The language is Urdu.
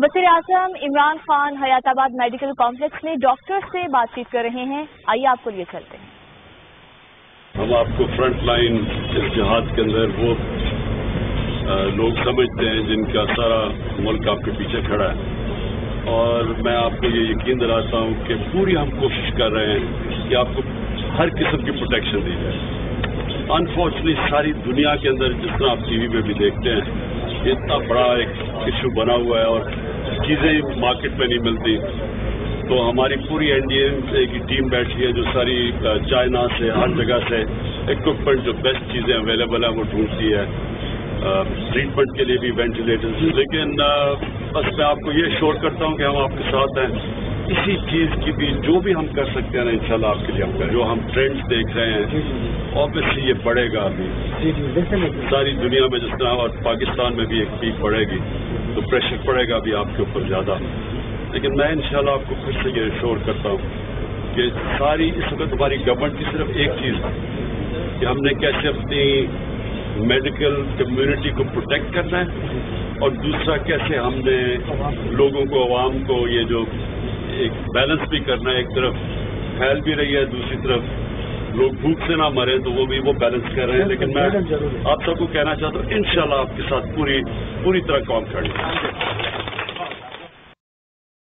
وزیر اعظم عمران خان حیات آباد میڈیکل کمپلیکس میں ڈاکٹر سے بات چیت کر رہے ہیں. آئیے آپ کو لیے چلتے ہیں. ہم آپ کو فرنٹ لائن اس جہاد کے اندر وہ لوگ سمجھتے ہیں جن کا سارا ملک آپ کے پیچھے کھڑا ہے، اور میں آپ کو یہ یقین دلاتا ہوں کہ پوری ہم کوشش کر رہے ہیں کہ آپ کو ہر قسم کی پروٹیکشن دی جائے. انفارچونیٹلی ساری دنیا کے اندر جس طرح آپ ٹی وی پہ بھی دیکھتے ہیں، اتنا بڑا ایک ایشو بنا ہوا ہے اور چیزیں مارکیٹ میں نہیں ملتی. تو ہماری پوری این ڈی اے کی ٹیم بیٹھی ہے جو ساری چائنا سے ہر جگہ سے اکوپمنٹ جو بیسٹ چیزیں اویلیبل ہیں وہ ڈھونڈتی ہے، ٹریٹمنٹ کے لیے بھی وینٹیلیٹرز. لیکن بس میں آپ کو یہ شور کرتا ہوں کہ ہم آپ کے ساتھ ہیں. اسی چیز کی بھی جو بھی ہم کر سکتے ہیں نا انشاءاللہ آپ کے لیے ہم کریں. جو ہم ٹرینڈز دیکھ رہے ہیں آبویسلی یہ بڑھے گا ابھی ساری دنیا میں جس طرح، اور پاکستان میں بھی ایک پیک بڑھے گی تو پریشر پڑے گا بھی آپ کے اوپر زیادہ. لیکن میں انشاءاللہ آپ کو پھر سے یہ شور کرتا ہوں کہ ساری اس وقت ہماری گورنمنٹ کی صرف ایک چیز ہے کہ ہم نے کیسے اپنی میڈیکل کمیونٹی کو پروٹیکٹ کرنا ہے، اور دوسرا کیسے ہم نے لوگوں کو، عوام کو یہ جو ایک بیلنس بھی کرنا ہے. ایک طرف پھیل بھی رہی ہے، دوسری طرف لوگ بھوک سے نہ مرے، تو وہ بھی وہ بیلنس کر رہے ہیں. لیکن میں آپ سب کو کہنا چاہتا ہوں انشاءاللہ آپ کے ساتھ پوری طرح کام کریں.